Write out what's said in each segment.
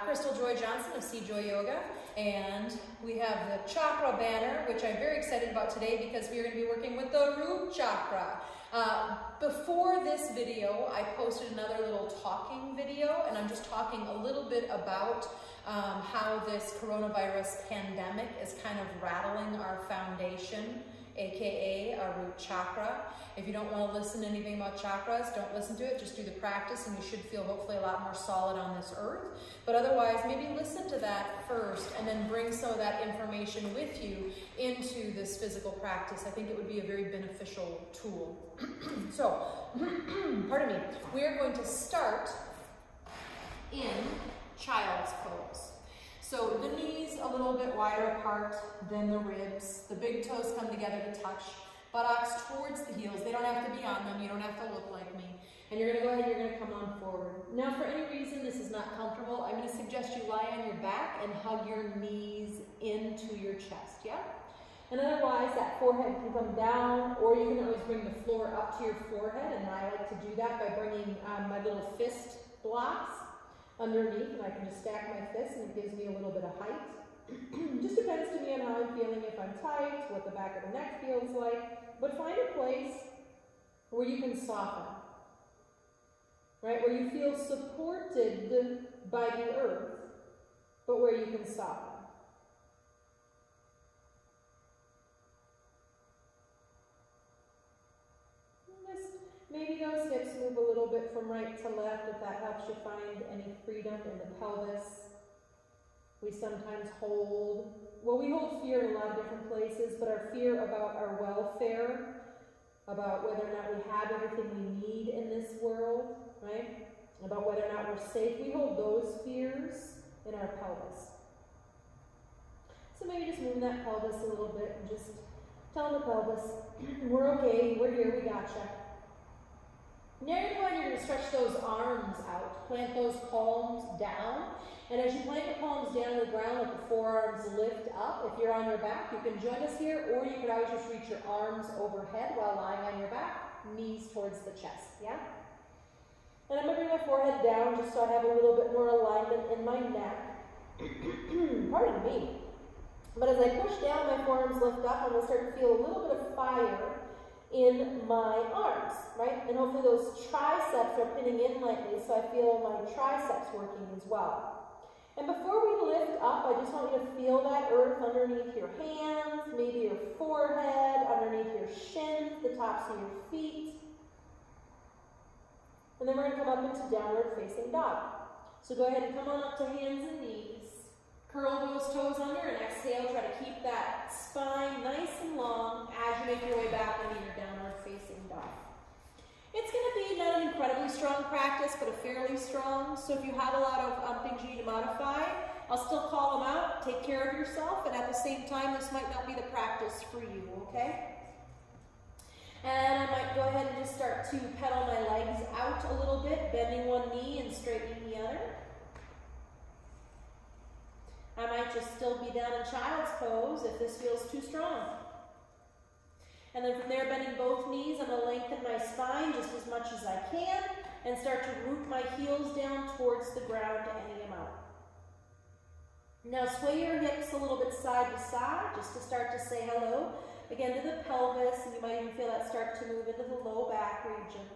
Christel Joy of CJoy Yoga, and we have the chakra banner, which I'm very excited about today because we're going to be working with the root chakra. Before this video, I posted another little talking video, and I'm just talking a little bit about how this coronavirus pandemic is kind of rattling our foundation, aka our root chakra. If you don't want to listen to anything about chakras, don't listen to it, just do the practice and you should feel hopefully a lot more solid on this earth. But otherwise, maybe listen to that first and then bring some of that information with you into this physical practice. I think it would be a very beneficial tool. So, pardon me, we are going to start in child's pose. So the knees a little bit wider apart than the ribs. The big toes come together to touch. Buttocks towards the heels. They don't have to be on them. You don't have to look like me. And you're going to go ahead, you're going to come on forward. Now, for any reason this is not comfortable, I'm going to suggest you lie on your back and hug your knees into your chest, yeah? And otherwise, that forehead can come down, or you can always bring the floor up to your forehead, and I like to do that by bringing my little fist blocks underneath, and I can just stack my fists, and it gives me a little bit of height. Just depends to me on how I'm feeling, if I'm tight, what the back of the neck feels like, but find a place where you can soften, right? Where you feel supported by the earth, but where you can soften. Just maybe those hips move a little bit from right to left if that helps you find any freedom in the pelvis. We sometimes hold, well, we hold fear in a lot of different places, but our fear about our welfare, about whether or not we have everything we need in this world, right? About whether or not we're safe, we hold those fears in our pelvis. So maybe just move that pelvis a little bit and just tell the pelvis, we're okay, we're here, we gotcha. Now you're going to stretch those arms out, plant those palms down. And as you plant the palms down to the ground, let the forearms lift up. If you're on your back, you can join us here, or you could always just reach your arms overhead while lying on your back, knees towards the chest, yeah? And I'm going to bring my forehead down just so I have a little bit more alignment in my neck. Pardon me. But as I push down, my forearms lift up, I'm going to start to feel a little bit of fire in my arms, right? And hopefully those triceps are pinning in lightly, so I feel my triceps working as well. And before we lift up, I just want you to feel that earth underneath your hands, maybe your forehead, underneath your shins, the tops of your feet. And then we're going to come up into downward facing dog. So go ahead and come on up to hands and knees. Curl those toes under and exhale. Try to keep that spine nice and long as you make your way back into your downward facing dog. It's going to be not an incredibly strong practice, but a fairly strong. So if you have a lot of things you need to modify, I'll still call them out. Take care of yourself, and at the same time, this might not be the practice for you, okay? And I might go ahead and just start to pedal my legs out a little bit, bending one knee and straightening the other. I might just still be down in child's pose if this feels too strong. And then from there, bending both knees, I'm going to lengthen my spine just as much as I can and start to root my heels down towards the ground any amount. Now sway your hips a little bit side to side just to start to say hello again to the pelvis, and you might even feel that start to move into the low back region.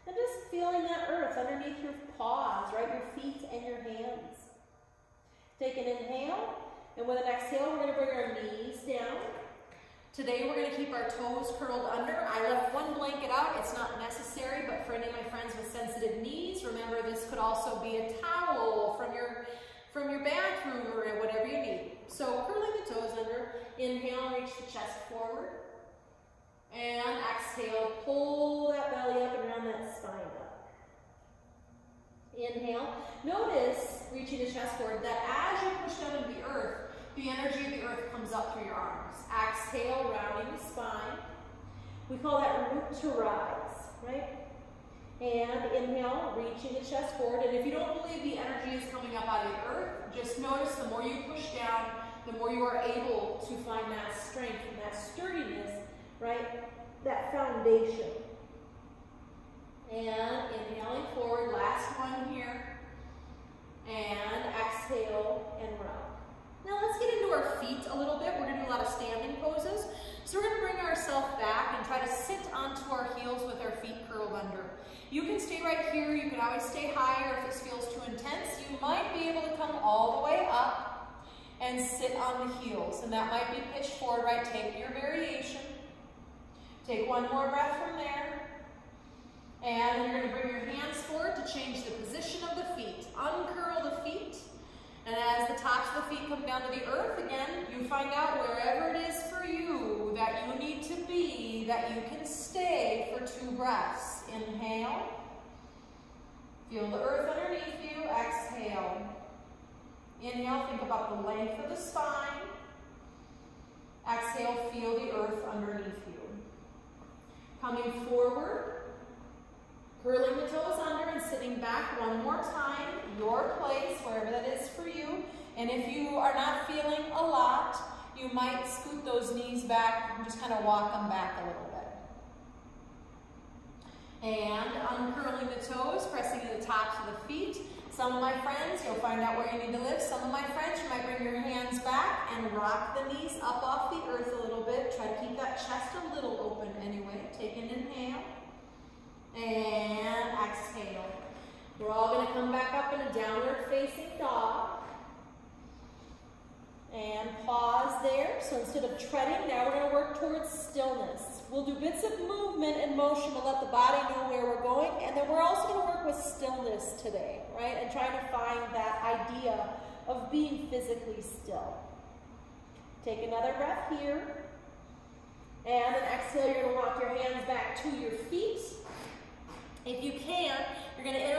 And just feeling that earth underneath your paws, right, your feet and your hands. Take an inhale, and with an exhale, we're going to bring our knees down. Today we're going to keep our toes curled under. I left one blanket out. It's not necessary, but for any of my friends with sensitive knees, remember this could also be a towel from your bathroom or whatever you need. So curling the toes under. Inhale, reach the chest forward. And exhale, pull that belly up and round that spine up. Inhale. Notice, reaching the chest forward, that as you push down into the earth, the energy of the earth comes up through your arms. Exhale, rounding the spine. We call that root to rise, right? And inhale, reaching the chest forward. And if you don't believe the energy is coming up out of the earth, just notice the more you push down, the more you are able to find that strength and that sturdiness, right? That foundation. And inhaling forward, last one here. And standing poses. So we're going to bring ourselves back and try to sit onto our heels with our feet curled under. You can stay right here. You can always stay higher if this feels too intense. You might be able to come all the way up and sit on the heels. And that might be pitched forward, right? Take your variation. Take one more breath from there. And you're going to bring your hands forward to change the position of the feet. Uncurl the feet. And as the tops of the feet come down to the earth again, you find out wherever it is for you that you need to be, that you can stay for 2 breaths. Inhale. Feel the earth underneath you. Exhale. Inhale, think about the length of the spine. Exhale, feel the earth underneath you. Coming forward, curling the toes under and sitting back one more time, your place, wherever that is for you. And if you are not feeling a lot, you might scoot those knees back and just kind of walk them back a little bit. And uncurling the toes, pressing to the tops of the feet. Some of my friends, you'll find out where you need to lift. Some of my friends, you might bring your hands back and rock the knees up off the earth a little bit. Try to keep that chest a little open anyway. Take an inhale. And exhale. We're all going to come back up in a downward facing dog. And pause there. So instead of treading, now we're going to work towards stillness. We'll do bits of movement and motion to let the body know where we're going. And then we're also going to work with stillness today, right? And trying to find that idea of being physically still. Take another breath here. And then exhale, you're going to walk your hands back to your feet. If you can, you're going to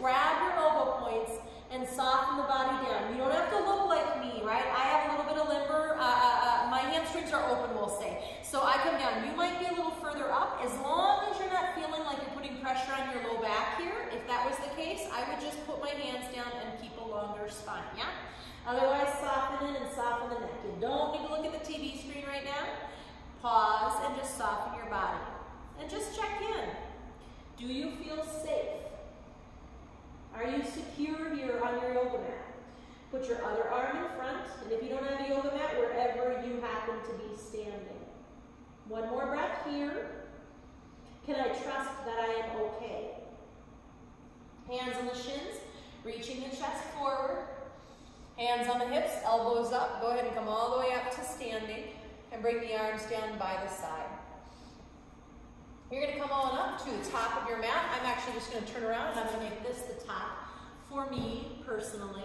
grab your elbow points and soften the body down. You don't have to look like me, right? I have a little bit of limber, my hamstrings are open, we'll say. So I come down. You might be a little further up. As long as you're not feeling like you're putting pressure on your low back here, if that was the case, I would just put my hands down and keep a longer spine, yeah? Otherwise, soften in and soften the neck. You don't need to look at the TV screen right now. Pause and just soften your body. And just check in. Do you feel safe? Are you secure here on your yoga mat? Put your other arm in front, and if you don't have a yoga mat, wherever you happen to be standing. One more breath here. Can I trust that I am okay? Hands on the shins, reaching the chest forward. Hands on the hips, elbows up. Go ahead and come all the way up to standing, and bring the arms down by the side. You're going to come on up to the top of your mat. I'm actually just going to turn around and I'm going to make this the top for me personally.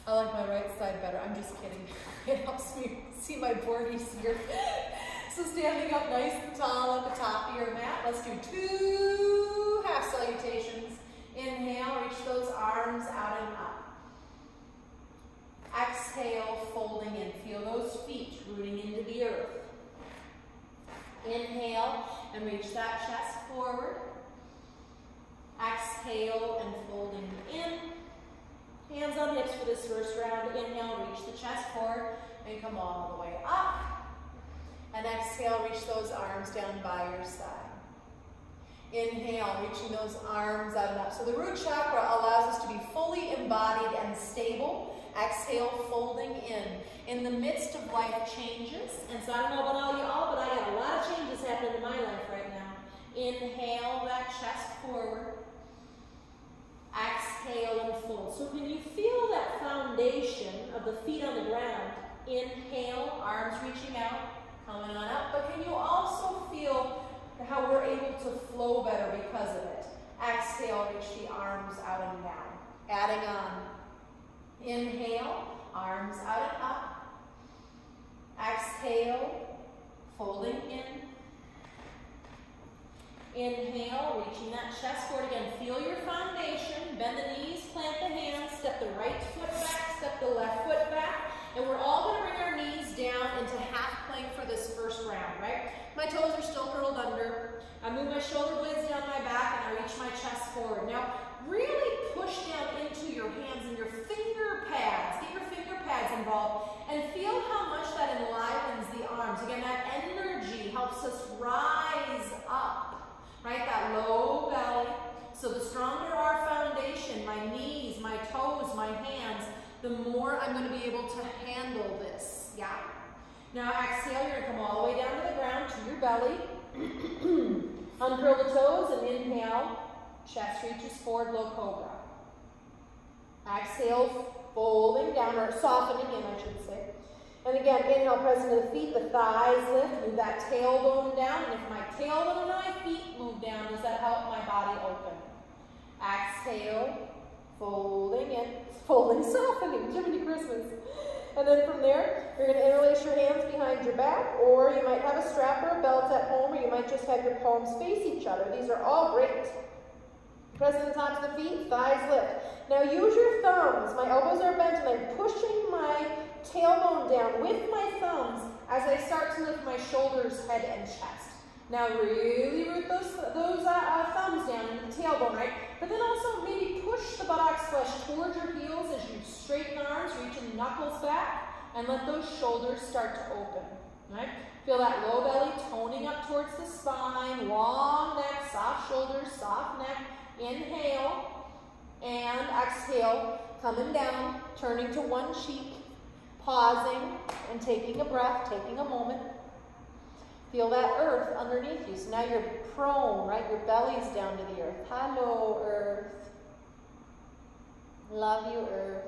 I like my right side better. I'm just kidding. It helps me see my boardies here. So standing up nice and tall at the top of your mat. Let's do 2 half salutations. Inhale, reach those arms out and up. Exhale, folding in. Feel those feet rooting into the earth. Inhale and reach that chest forward. Exhale and folding in. Hands on hips for this first round. Inhale, reach the chest forward and come all the way up. And exhale, reach those arms down by your side. Inhale, reaching those arms out and up. So the root chakra allows us to be fully embodied and stable. Exhale, folding in the midst of life changes. And so I don't know about all y'all, but I got a lot of changes happening in my life right now. Inhale that chest forward. Exhale and fold. So can you feel that foundation of the feet on the ground? Inhale, arms reaching out, coming on up. But can you also feel how we're able to flow better because of it? Exhale, reach the arms out and down. Adding on. Inhale, arms out and up. Exhale, folding in. Inhale, reaching that chest forward again. Feel your foundation. Bend the knees, plant the hands, step the right foot back, step the left foot back. And we're all going to bring our knees down into half plank for this first round, right? My toes are still curled under. I move my shoulder blades down my back and I reach my chest forward. Now, really push down into your hands and your finger pads. Get your finger pads involved and feel how much that enlivens the arms. Again, that energy helps us rise up, right? That low belly. So the stronger our foundation, my knees, my toes, my hands, the more I'm going to be able to handle this. yeah? Now exhale, you're gonna come all the way down to the ground, to your belly. Uncurl the toes and inhale, chest reaches forward, low cobra. Exhale, folding down, or softening in, I should say. And again, inhale, press into the feet, the thighs lift, move that tailbone down, and if my tailbone and my feet move down, does that help my body open? Exhale, folding in, folding, softening, Jiminy Christmas. And then from there, you're going to interlace your hands behind your back, or you might have a strap or a belt at home, or you might just have your palms face each other. These are all great. Pressing the tops of the feet, thighs lift. Now use your thumbs. My elbows are bent, and I'm pushing my tailbone down with my thumbs as I start to lift my shoulders, head, and chest. Now really root those thumbs down into the tailbone, right? But then also maybe push the buttocks flesh towards your heels as you straighten the arms, reaching the knuckles back, and let those shoulders start to open, right? Feel that low belly toning up towards the spine, long neck, soft shoulders, soft neck. Inhale and exhale, coming down, turning to one cheek, pausing and taking a breath, taking a moment. Feel that earth underneath you. So now you're prone, right? Your belly's down to the earth. Hello, earth. Love you, earth.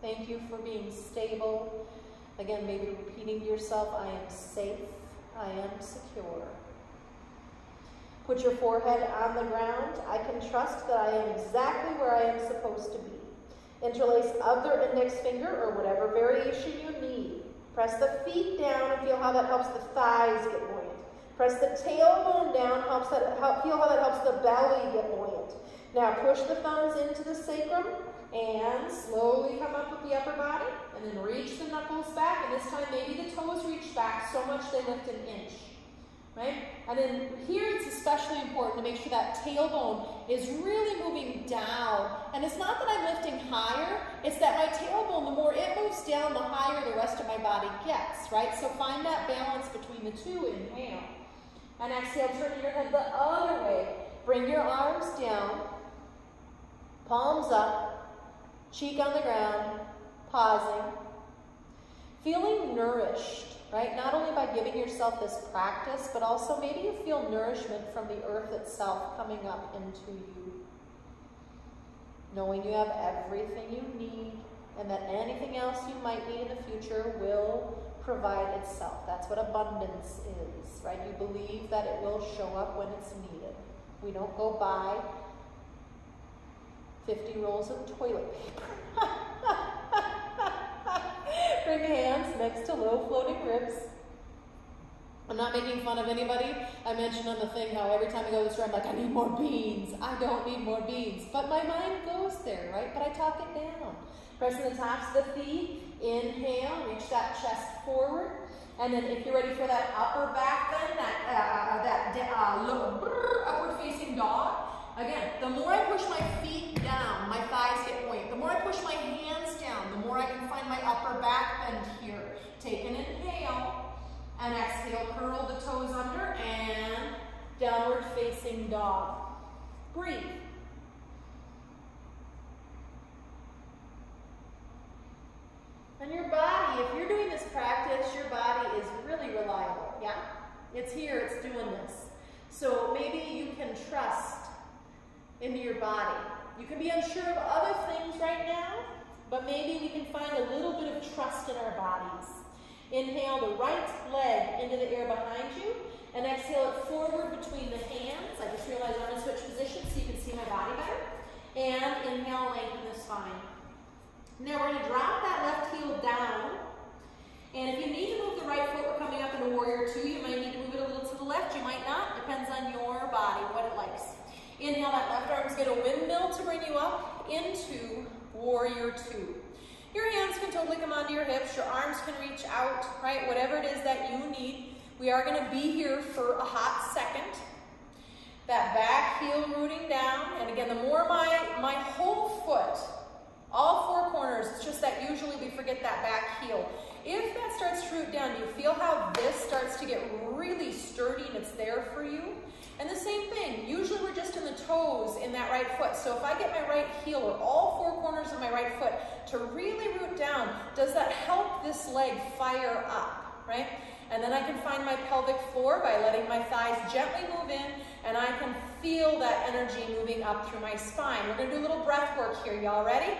Thank you for being stable. Again, maybe repeating to yourself, I am safe. I am secure. Put your forehead on the ground. I can trust that I am exactly where I am supposed to be. Interlace other index finger or whatever variation you need. Press the feet down and feel how that helps the thighs get buoyant. Press the tailbone down, feel how that helps the belly get buoyant. Now push the thumbs into the sacrum and slowly come up with the upper body and then reach the knuckles back, and this time maybe the toes reach back so much they lift an inch. Right? And then here it's especially important to make sure that tailbone is really moving down. And it's not that I'm lifting higher, it's that my tailbone, the more it moves down, the higher the rest of my body gets, right? So find that balance between the two. Inhale. And exhale, turn your head the other way. Bring your arms down, palms up, cheek on the ground, pausing. Feeling nourished. Right? Not only by giving yourself this practice, but also maybe you feel nourishment from the earth itself coming up into you. Knowing you have everything you need and that anything else you might need in the future will provide itself. That's what abundance is, right? You believe that it will show up when it's needed. We don't go buy 50 rolls of toilet paper. Bring hands next to low floating ribs. I'm not making fun of anybody. I mentioned on the thing how every time I go to the store, I'm like, I need more beans. I don't need more beans. But my mind goes there, right? But I talk it down. Pressing the tops of the feet. Inhale, reach that chest forward. And then if you're ready for that upper back bend, upward facing dog. Again, the more I push my feet down, my thighs get buoyant. The more I push my hands down, the more I can find my upper back bend here. Take an inhale and exhale, curl the toes under and downward facing dog. Breathe. And your body, if you're doing this practice, your body is really reliable, yeah? It's here, it's doing this. So maybe you can trust into your body. You can be unsure of other things right now, but maybe we can find a little bit of trust in our bodies. Inhale the right leg into the air behind you, and exhale it forward between the hands. I just realized I'm going to switch positions so you can see my body better. And inhale, lengthen the spine. Now we're going to drop that left heel down, and if you need to move the right foot, we're coming up into Warrior Two. You might need to move it a little to the left, you might not, depends on your body, what it likes. Inhale, that left arm is going to windmill to bring you up into Warrior Two. Your hands can totally come onto your hips, your arms can reach out, right? Whatever it is that you need. We are going to be here for a hot second. That back heel rooting down, and again, the more my whole foot, all four corners, it's just that usually we forget that back heel. If that starts to root down, do you feel how this starts to get really sturdy and it's there for you? And the same thing, usually we're just in the toes in that right foot. So if I get my right heel or all four corners of my right foot to really root down, does that help this leg fire up, right? And then I can find my pelvic floor by letting my thighs gently move in, and I can feel that energy moving up through my spine. We're gonna do a little breath work here. Y'all ready?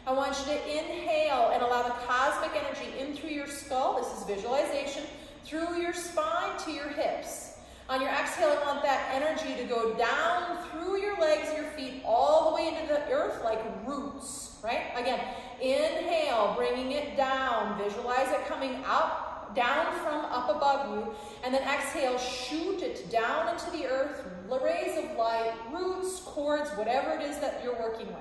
I want you to inhale and allow the cosmic energy in through your skull. This is visualization. Through your spine to your hips. On your exhale, I want that energy to go down through your legs, your feet, all the way into the earth like roots, right? Again, inhale, bringing it down. Visualize it coming up, down from up above you. And then exhale, shoot it down into the earth, rays of light, roots, cords, whatever it is that you're working with.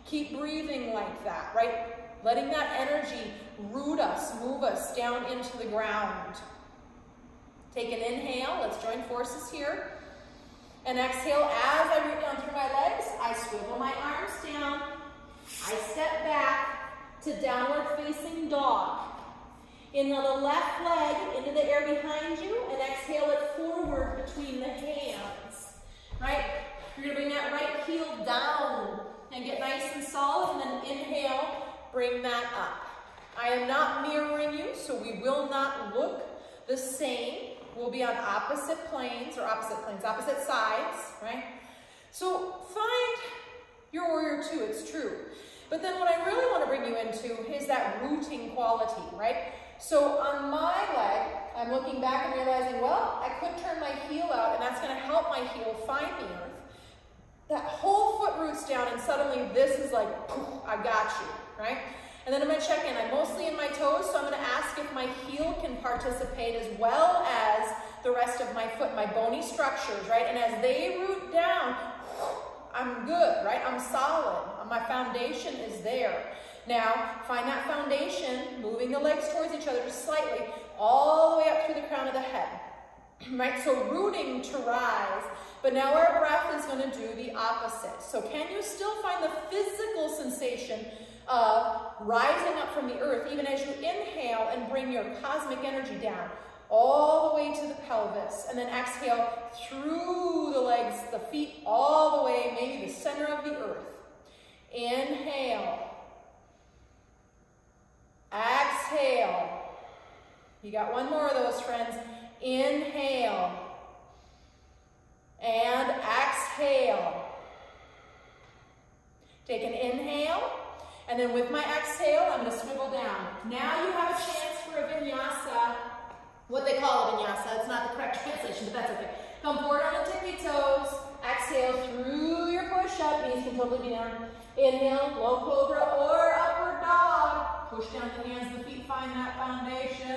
Keep breathing like that, right? Letting that energy root us, move us down into the ground. Take an inhale, let's join forces here. And exhale, as I root down through my legs, I swivel my arms down. I step back to downward facing dog. Inhale the left leg into the air behind you and exhale it forward between the hands, right? You're gonna bring that right heel down and get nice and solid, and then inhale, bring that up. I am not mirroring you, so we will not look the same. We'll be on opposite planes, opposite sides, right? So find your warrior two, it's true. But then what I really want to bring you into is that rooting quality, right? So on my leg, I'm looking back and realizing, well, I could turn my heel out, and that's going to help my heel find the earth. That whole foot roots down, and suddenly this is like, poof, I got you, right? And then I'm going to check in. I'm mostly in my toes, so I'm going to ask if my heel can participate as well as the rest of my foot, my bony structures, right? And as they root down, I'm good, right? I'm solid. My foundation is there. Now, find that foundation, moving the legs towards each other just slightly, all the way up through the crown of the head, right? So rooting to rise. But now our breath is going to do the opposite. So can you still find the physical sensation of rising up from the earth, even as you inhale and bring your cosmic energy down all the way to the pelvis, and then exhale through the legs, the feet, all the way, maybe the center of the earth. Inhale. Exhale. You got one more of those, friends. Inhale. And exhale. Take an inhale. And then with my exhale, I'm going to swivel down. Now you have a chance for a vinyasa. What they call a vinyasa. It's not the correct translation, but that's okay. Come forward on the tippy toes. Exhale through your push-up. Knees can totally be down. Inhale, low cobra or upward dog. Push down the hands, the feet, find that foundation.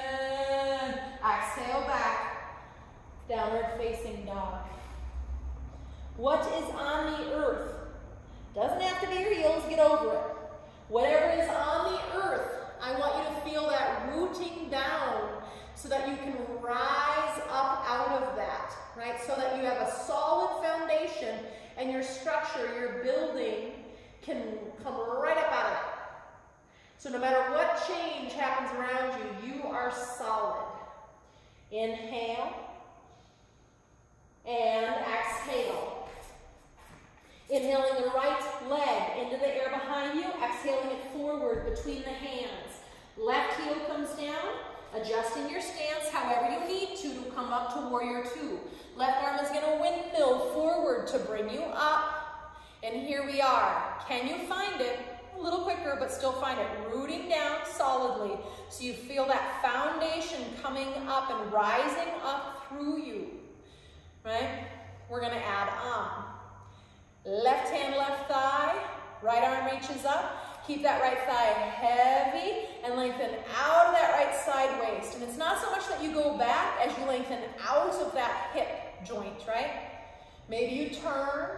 Exhale back. Downward facing dog. What is on the earth? Doesn't have to be your heels, get over it. Whatever is on the earth, I want you to feel that rooting down so that you can rise up out of that, right? So that you have a solid foundation and your structure, your building can come right up out of it. So no matter what change happens around you, you are solid. Inhale and exhale. Inhaling the right leg into the air behind you, exhaling it forward between the hands. Left heel comes down, adjusting your stance however you need to come up to warrior two. Left arm is going to windmill forward to bring you up. And here we are. Can you find it? A little quicker, but still find it. Rooting down solidly so you feel that foundation coming up and rising up through you, right? We're going to add on. Left hand, left thigh, right arm reaches up. Keep that right thigh heavy and lengthen out of that right side waist. And it's not so much that you go back as you lengthen out of that hip joint, right? Maybe you turn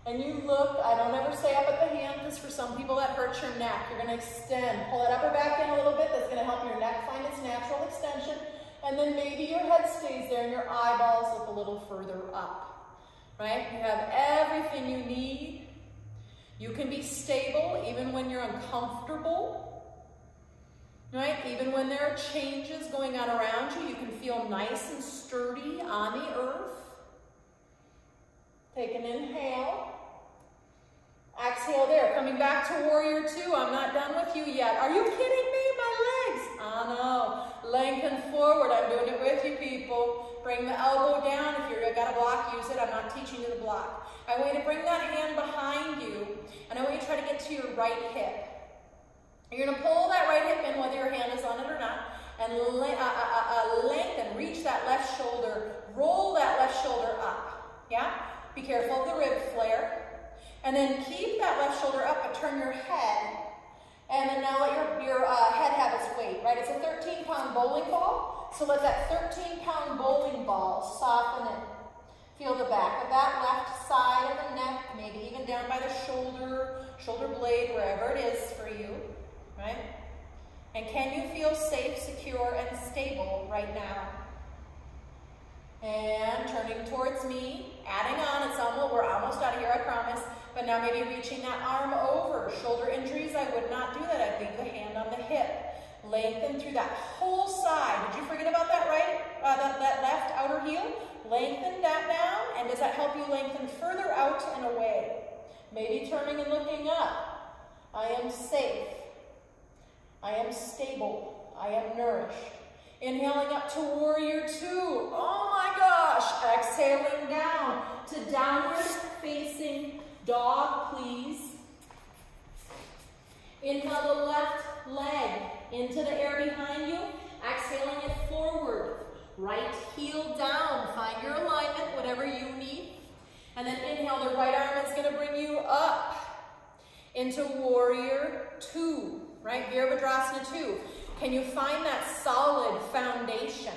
and you look. I don't ever say up at the hand because for some people that hurts your neck. You're going to extend. Pull that upper back in a little bit. That's going to help your neck find its natural extension. And then maybe your head stays there and your eyeballs look a little further up. Right? You have everything you need. You can be stable even when you're uncomfortable. Right? Even when there are changes going on around you, you can feel nice and sturdy on the earth. Take an inhale. Exhale there. Coming back to warrior two. I'm not done with you yet. Are you kidding me? My legs. I know. Lengthen forward. I'm doing it with you, people. Bring the elbow down. If you've got a block, use it. I'm not teaching you the block. I want you to bring that hand behind you, and I want you to try to get to your right hip. You're going to pull that right hip in, whether your hand is on it or not, and lengthen. Reach that left shoulder. Roll that left shoulder up. Yeah? Be careful of the rib flare. And then keep that left shoulder up, but turn your head. And then now let your head have its weight, right? It's a 13-pound bowling ball, so let that 13-pound bowling ball soften it. Feel the back of that left side of the neck, maybe even down by the shoulder blade, wherever it is for you, right? And can you feel safe, secure, and stable right now? And turning towards me, adding on, we're almost out of here, I promise. But now maybe reaching that arm over. Shoulder injuries, I would not do that. I'd leave the hand on the hip. Lengthen through that whole side. Did you forget about that that left outer heel? Lengthen that down, and does that help you lengthen further out and away? Maybe turning and looking up. I am safe. I am stable. I am nourished. Inhaling up to warrior two. Oh my gosh. Exhaling down to downward facing dog, please. Inhale the left leg into the air behind you. Exhaling it forward. Right heel down. Find your alignment, whatever you need. And then inhale, the right arm is going to bring you up into warrior two, right? Virabhadrasana 2. Can you find that solid foundation?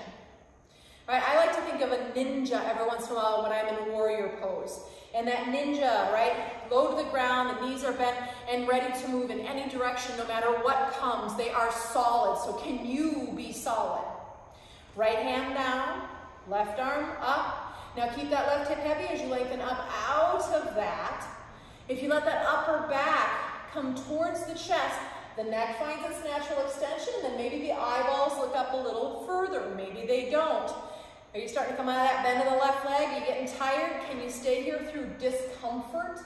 Right? I like to think of a ninja every once in a while when I'm in warrior pose. And that ninja, right? Low to the ground, the knees are bent and ready to move in any direction no matter what comes. They are solid. So can you be solid? Right hand down, left arm up. Now keep that left hip heavy as you lengthen up out of that. If you let that upper back come towards the chest, the neck finds its natural extension, then maybe the eyeballs look up a little further. Maybe they don't. Are you starting to come out of that bend of the left leg? Are you getting tired? Can you stay here through discomfort?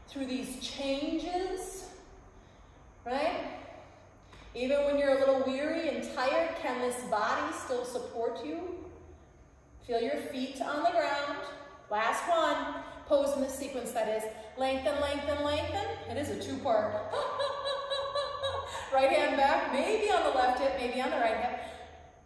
Through these changes? Right? Even when you're a little weary and tired, can this body still support you? Feel your feet on the ground. Last one. Pose in this sequence, that is. Lengthen, lengthen, lengthen. It is a two-part. Right hand back, maybe on the left hip, maybe on the right hip.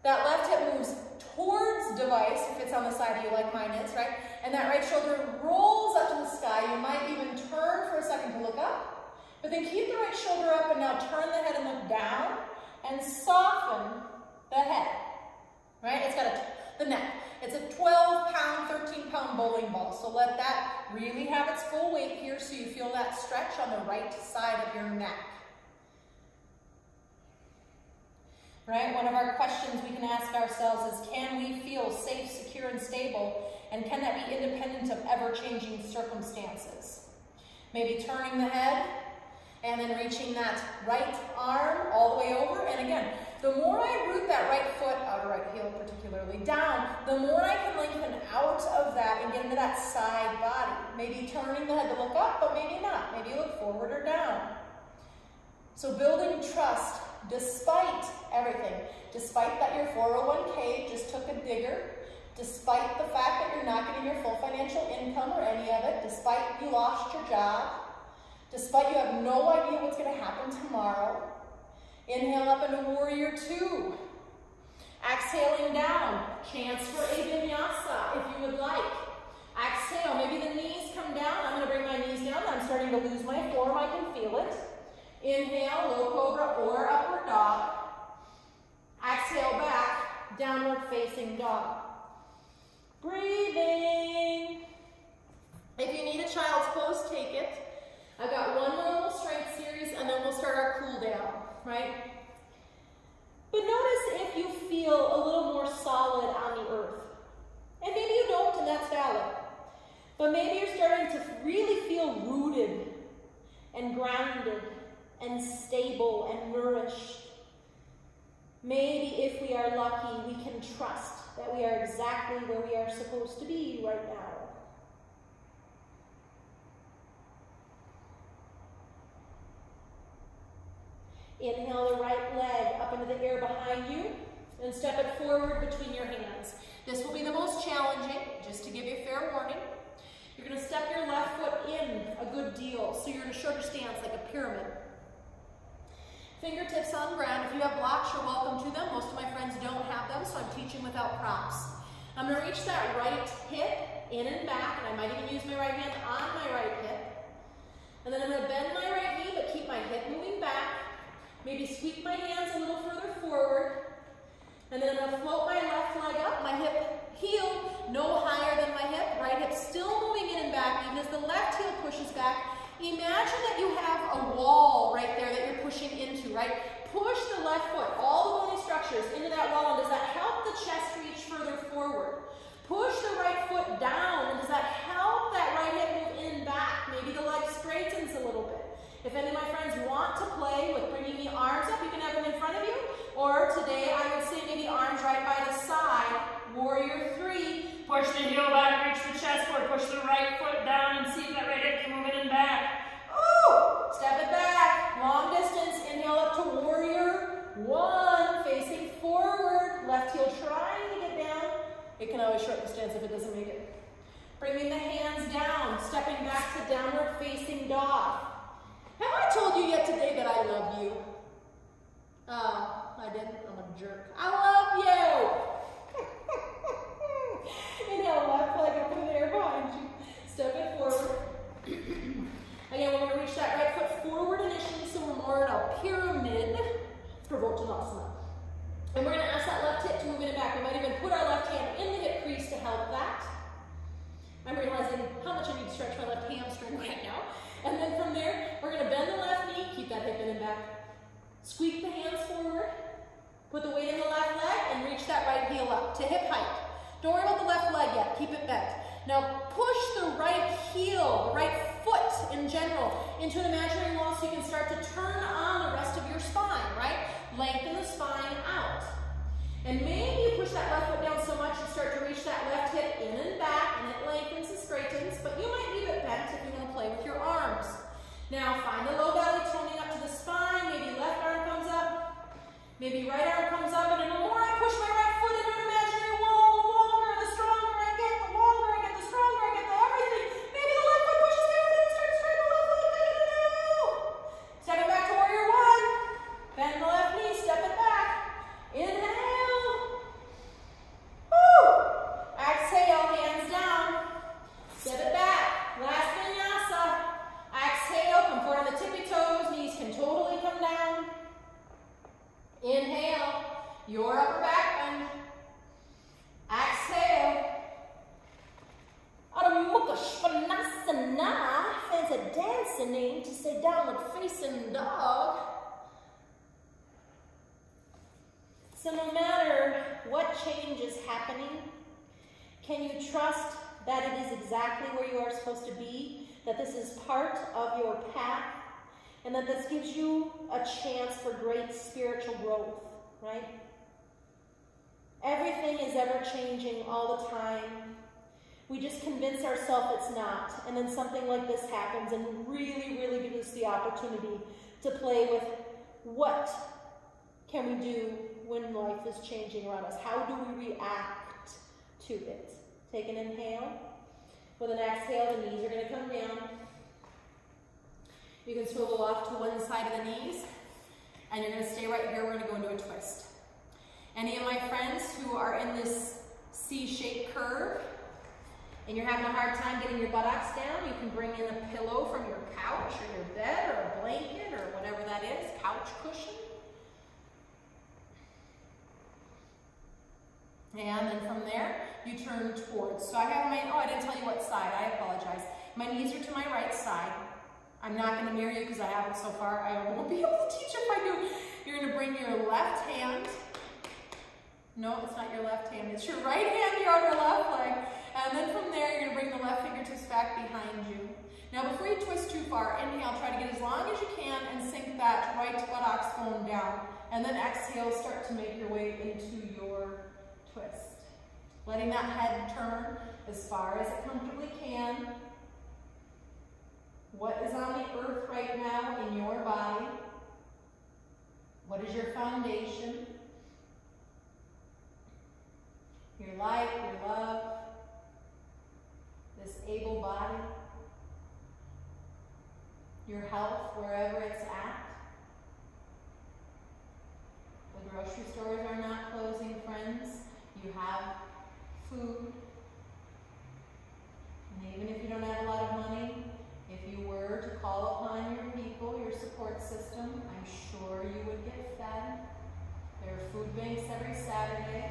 That left hip moves towards device, if it's on the side of you like mine is, right? And that right shoulder rolls up to the sky. You might even turn for a second to look up, but then keep the right shoulder up and now turn the head and look down and soften the head, right? It's got the neck. It's a 12-pound, 13-pound bowling ball, so let that really have its full weight here so you feel that stretch on the right side of your neck. Right? One of our questions we can ask ourselves is, can we feel safe, secure, and stable? And can that be independent of ever-changing circumstances? Maybe turning the head and then reaching that right arm all the way over. And again, the more I root that right foot, outer right heel particularly, down, the more I can lengthen out of that and get into that side body. Maybe turning the head to look up, but maybe not. Maybe you look forward or down. So building trust despite everything, despite that your 401k just took a digger, despite the fact that you're not getting your full financial income or any of it, despite you lost your job, despite you have no idea what's going to happen tomorrow. Inhale up into warrior two. Exhaling down, chance for a vinyasa if you would like. Exhale, maybe the knees come down. I'm going to bring my knees down. I'm starting to lose my form. I can feel it. Inhale, low cobra or upward dog. Exhale back, downward facing dog. Breathing. If you need a child's pose, take it. I've got one more little strength series and then we'll start our cool down, right? But notice if you feel a little more solid on the earth. And maybe you don't, and that's valid. But maybe you're starting to really feel rooted and grounded and stable and nourished. Maybe if we are lucky, we can trust that we are exactly where we are supposed to be right now. Inhale the right leg up into the air behind you and step it forward between your hands. This will be the most challenging, just to give you a fair warning. You're going to step your left foot in a good deal, so you're in a shorter stance like a pyramid. Fingertips on the ground. If you have blocks, you're welcome to them. Most of my friends don't have them, so I'm teaching without props. I'm going to reach that right hip in and back, and I might even use my right hand on my right hip. And then I'm going to bend my right knee, but keep my hip moving back. Maybe sweep my hands a little further forward. And then I'm going to float my left leg up, my hip heel no higher than my hip, right hip still moving in and back, even as the left heel pushes back. Imagine that you have a wall right there that you're pushing into, right? Push the left foot, all the bony structures into that wall, and does that help the chest reach further forward? Push the right foot down, and does that help that right hip move in and back? Maybe the leg straightens a little bit. If any of my friends want to play with bringing the arms up, you can have them in front of you. Or today, I would say maybe arms right by the side. Warrior 3. Push the heel back, reach the chest forward. Push the right foot down and see if that right hip can move in and back. Ooh! Step it back. Long distance. Inhale up to warrior 1. Facing forward. Left heel trying to get down. It can always shorten the stance if it doesn't make it. Bringing the hands down. Stepping back to downward facing dog. Have I told you yet today that I love you? I didn't. I'm a jerk. I love you! Inhale, left leg up in the air behind you. Step it forward. Again, we're going to reach that right foot forward initially, so we're more in a pyramid for Reptilian. And we're going to ask that left hip to move in and back. We might even put our left hand in the hip crease to help that. I'm realizing how much I need to stretch my left hamstring right now. And then from there, we're going to bend the left knee, keep that hip in and back. Squeak the hands forward, put the weight in the left leg, and reach that right heel up to hip height. Don't worry about the left leg yet, keep it bent. Now push the right heel, the right foot in general, into an imaginary wall so you can start to turn on the rest of your spine, right? Lengthen the spine out. And maybe you push that left foot down so much you start to reach that left hip in and back, and it lengthens and straightens, but you might leave it bent if you want to play with your arms. Now find the low belly toning up to the spine, maybe left arm comes up, maybe right arm comes up, and the more I push my right foot into an imaginary wall, the longer, the stronger I get, the longer I get, the stronger I get, the everything. Maybe the left foot pushes down and starts to straighten the left leg. Stepping back to warrior 1. Bend the left knee, step it back. Inhale. Woo! Exhale, hands down. Step it back. Last vinyasa. Exhale, come forward on the tippy toes. Knees can totally come down. Inhale, your upper back bend. Exhale. Adho Mukha Svanasana. Fancy dancing to say downward facing dog. So no matter what change is happening, can you trust that it is exactly where you are supposed to be, that this is part of your path, and that this gives you a chance for great spiritual growth, right? Everything is ever changing all the time. We just convince ourselves it's not, and then something like this happens and really, really gives us the opportunity to play with what can we do when life is changing around us? How do we react to it? Take an inhale. With an exhale, the knees are going to come down. You can swivel off to one side of the knees, and you're going to stay right here. We're going to go into a twist. Any of my friends who are in this C-shaped curve, and you're having a hard time getting your buttocks down, you can bring in a pillow from your couch or your bed or a blanket or whatever that is, couch cushion. And then from there, you turn towards. So I have my, I didn't tell you what side, I apologize. My knees are to my right side. I'm not going to mirror you because I haven't so far. I won't be able to teach if I do. You're going to bring your left hand. No, it's not your left hand. It's your right hand, your outer left leg. And then from there, you're going to bring the left fingertips back behind you. Now, before you twist too far, inhale, try to get as long as you can and sink that right buttocks bone down. And then exhale, start to make your way into your twist. Letting that head turn as far as it comfortably can. What is on the earth right now in your body? foundation, your life, your love, this able body, your health wherever it's at. The grocery stores are not closing, friends. You have food. And even if you don't have a lot of money, if you were to call upon your people, your support system, I'm sure you would get fed. There are food banks every Saturday.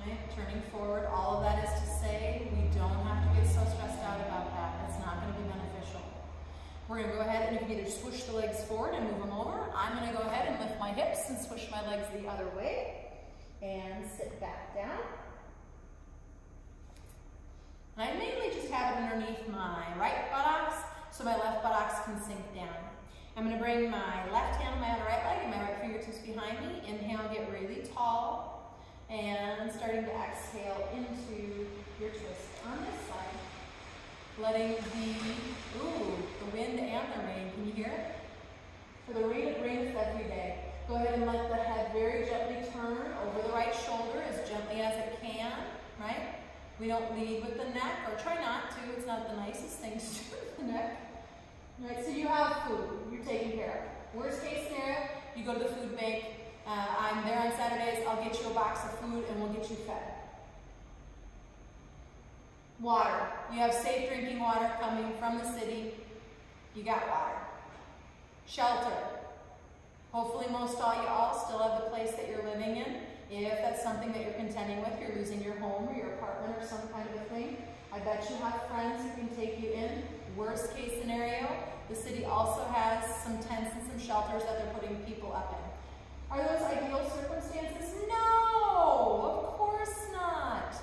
Right? Turning forward, all of that is to say we don't have to get so stressed out about that. It's not going to be beneficial. We're going to go ahead and you can either swoosh the legs forward and move them over. I'm going to go ahead and lift my hips and swoosh my legs the other way. And sit back down. And I mainly just have it underneath my right buttocks so my left buttocks can sink down. I'm going to bring my left hand on my other right leg and my right fingertips behind me. Inhale, get really tall. And starting to exhale into your twist on this side. Letting the wind and the rain, can you hear it? For the rain, it rains every day. Go ahead and let the head very gently turn over the right shoulder as gently as it can, right? We don't lead with the neck, or try not to. It's not the nicest thing to do with the neck. All right, so you have food. You're taken care of. Worst case scenario, you go to the food bank. I'm there on Saturdays. I'll get you a box of food and we'll get you fed. Water. You have safe drinking water coming from the city. You got water. Shelter. Hopefully most all you all still have the place that you're living in. If that's something that you're contending with, you're losing your home or your apartment or some kind of a thing, I bet you have friends who can take you in. Worst case scenario, the city also has some tents and some shelters that they're putting people up in. Are those ideal circumstances? No, of course not.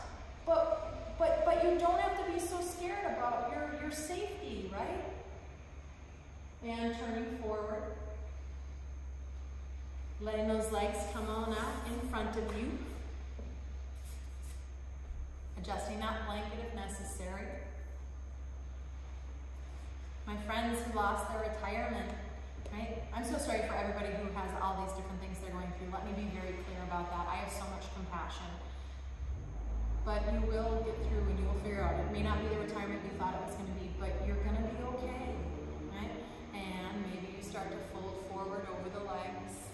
But you don't have to be so scared about your safety, right? And turning forward. Letting those legs come on out in front of you. Adjusting that blanket if necessary. My friends who lost their retirement, right? I'm so sorry for everybody who has all these different things they're going through. Let me be very clear about that. I have so much compassion. But you will get through and you will figure out. It may not be the retirement you thought it was going to be, but you're going to be okay, right? And maybe you start to fold forward over the legs.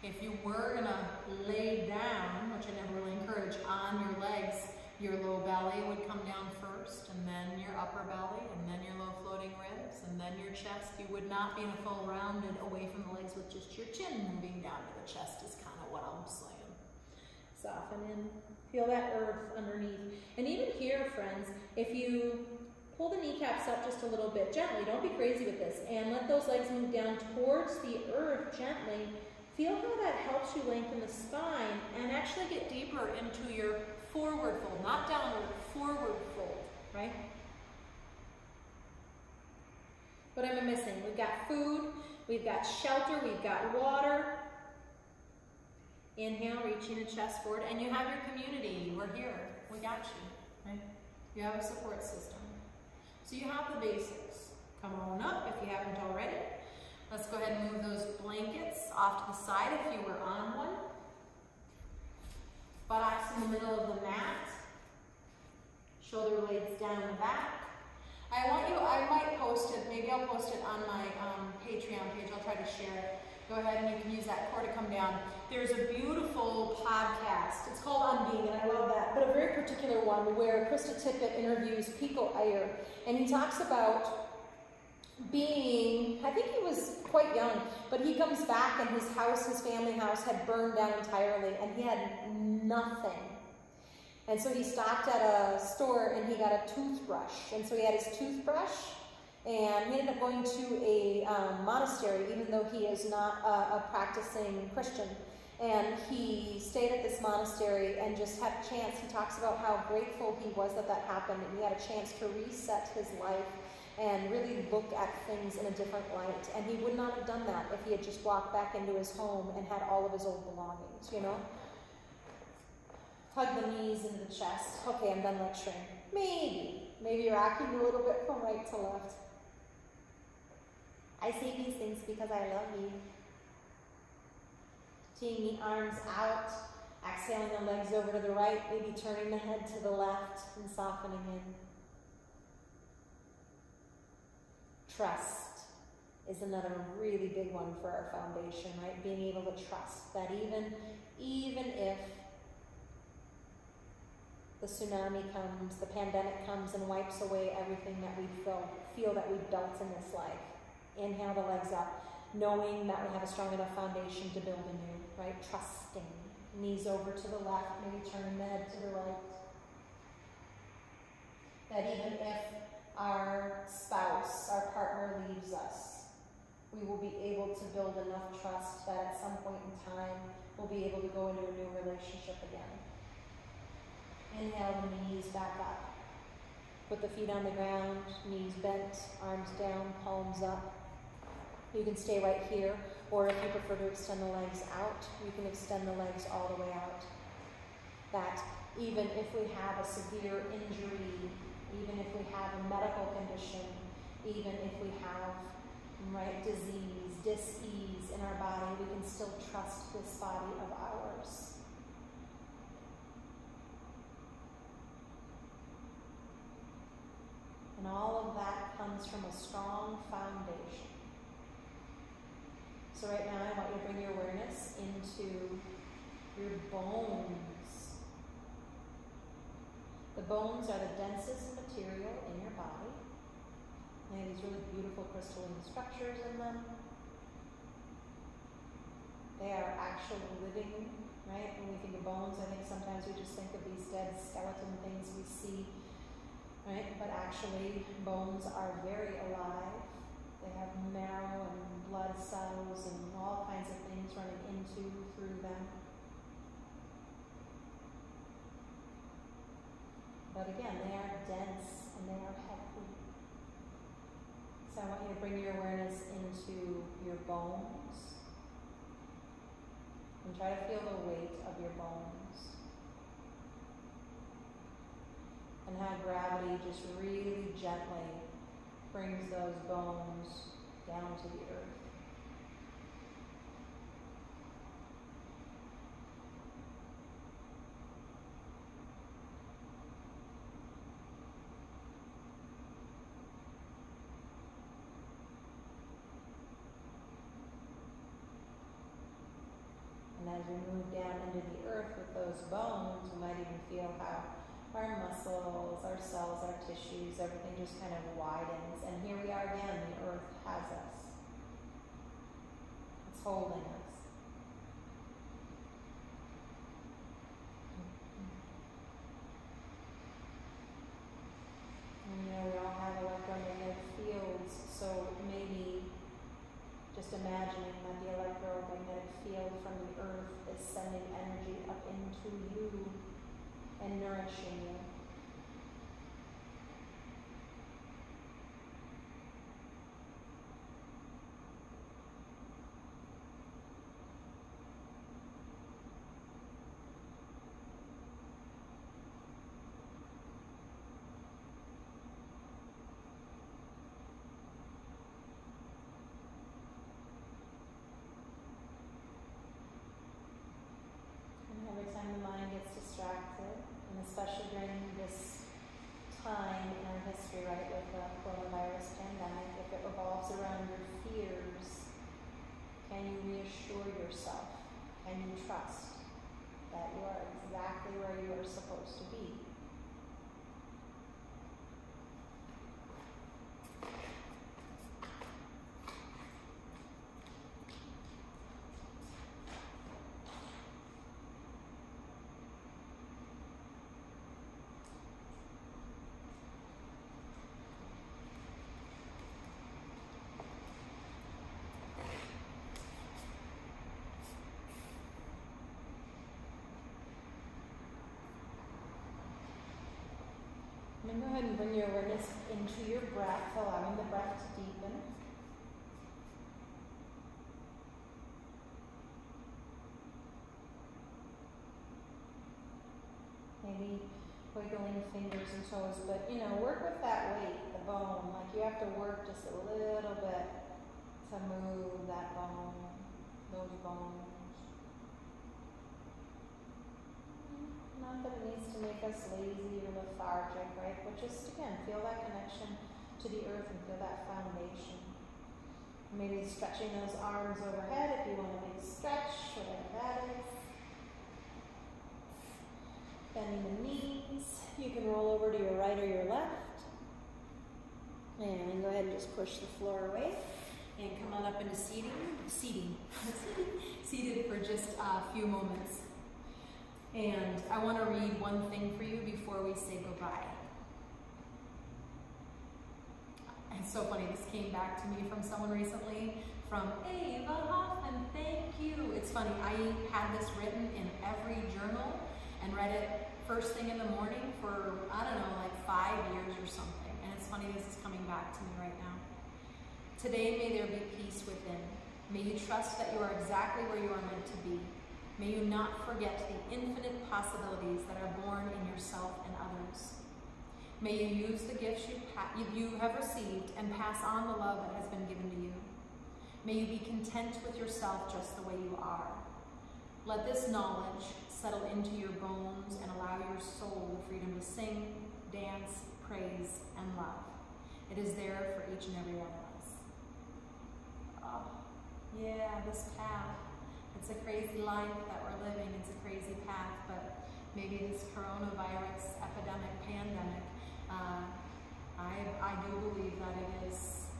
If you were going to lay down, which I never really encourage, on your legs, your low belly would come down first, and then your upper belly, and then your low floating ribs, and then your chest. You would not be in a full rounded away from the legs with just your chin moving down to the chest is kind of what I'm saying. Soften in. Feel that earth underneath. And even here, friends, if you pull the kneecaps up just a little bit, gently, don't be crazy with this, and let those legs move down towards the earth gently. Feel how that helps you lengthen the spine and actually get deeper into your forward fold, not downward, forward fold, right? What am I missing? We've got food, we've got shelter, we've got water. Inhale, reaching the chest forward, and you have your community. We're here. We got you, right? You have a support system. So you have the basics. Come on up if you haven't already. Let's go ahead and move those blankets off to the side if you were on one. Buttocks in the middle of the mat. Shoulder blades down the back. I might post it, maybe I'll post it on my Patreon page. I'll try to share it. Go ahead and you can use that cord to come down. There's a beautiful podcast. It's called On Being, and I love that. But a very particular one where Krista Tippett interviews Pico Iyer. And he talks about being, I think he was quite young, but he comes back and his house, his family house, had burned down entirely, and he had nothing. And so he stopped at a store and he got a toothbrush. And so he had his toothbrush, and he ended up going to a monastery, even though he is not a practicing Christian. And he stayed at this monastery and just had a chance. He talks about how grateful he was that that happened, and he had a chance to reset his life and really look at things in a different light. And he would not have done that if he had just walked back into his home and had all of his old belongings, you know? Hug the knees into the chest. Okay, I'm done lecturing. Maybe you're rocking a little bit from right to left. I say these things because I love you. Teeing the arms out, exhaling the legs over to the right, maybe turning the head to the left and softening in. Trust is another really big one for our foundation, right? Being able to trust that even if the tsunami comes, the pandemic comes and wipes away everything that we feel that we've built in this life. Inhale the legs up, knowing that we have a strong enough foundation to build anew, right? Trusting. Knees over to the left, maybe turning the head to the right. That even if our spouse, our partner leaves us, we will be able to build enough trust that at some point in time, we'll be able to go into a new relationship again. Inhale the knees back up. Put the feet on the ground, knees bent, arms down, palms up. You can stay right here, or if you prefer to extend the legs out, you can extend the legs all the way out. That even if we have a severe injury, even if we have a medical condition, even if we have, right, disease, dis-ease in our body, we can still trust this body of ours. And all of that comes from a strong foundation. So right now I want you to bring your awareness into your bones. The bones are the densest material in your body. They have these really beautiful crystalline structures in them. They are actually living, right? When we think of bones, I think sometimes we just think of these dead skeleton things we see, right? But actually, bones are very alive. They have marrow and blood cells and all kinds of things running through them. But again, they are dense and they are heavy. So I want you to bring your awareness into your bones. And try to feel the weight of your bones. And how gravity just really gently brings those bones down to the earth. And as we move down into the earth with those bones, we might even feel how our muscles, our cells, our tissues, everything just kind of widens. And here we are again, the earth has us. It's holding us. And you know, we all have electromagnetic fields, so maybe just imagining that the electromagnetic field from the earth is sending energy up into you and nourishing you. Every time the mind gets distracted, and especially during this time in our history, right, with the coronavirus pandemic, if it revolves around your fears, can you reassure yourself? Can you trust that you are exactly where you are supposed to be? And go ahead and bring your awareness into your breath, allowing the breath to deepen. Maybe wiggling fingers and toes, but you know, work with that weight, the bone. Like you have to work just a little bit to move that bone, those bones. us lazy or lethargic, right? But just, again, feel that connection to the earth and feel that foundation. Maybe stretching those arms overhead if you want a big stretch, whatever that is. Bending the knees. You can roll over to your right or your left. And go ahead and just push the floor away. And come on up into seated for just a few moments. And I want to read one thing for you before we say goodbye. It's so funny, this came back to me from someone recently, from Ava Hoffman, thank you. It's funny, I had this written in every journal and read it first thing in the morning for, I don't know, like 5 years or something. And it's funny, this is coming back to me right now. Today, may there be peace within. May you trust that you are exactly where you are meant to be. May you not forget the infinite possibilities that are born in yourself and others. May you use the gifts you have received and pass on the love that has been given to you. May you be content with yourself just the way you are. Let this knowledge settle into your bones and allow your soul the freedom to sing, dance, praise, and love. It is there for each and every one of us. Oh, yeah, this path. It's a crazy life that we're living. It's a crazy path, but maybe this coronavirus epidemic, pandemic, I do believe that it is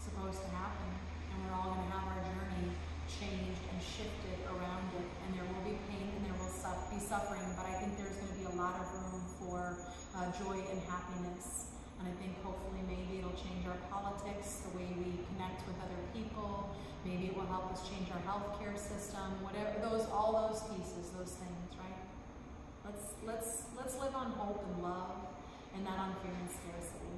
supposed to happen, and we're all going to have our journey changed and shifted around it, and there will be pain and there will be suffering, but I think there's going to be a lot of room for joy and happiness, and I think hopefully maybe it'll change our politics, the way we connect with other people, maybe it will help us change our healthcare system, whatever, all those pieces, those things, right? Let's live on hope and love, and not on fear and scarcity.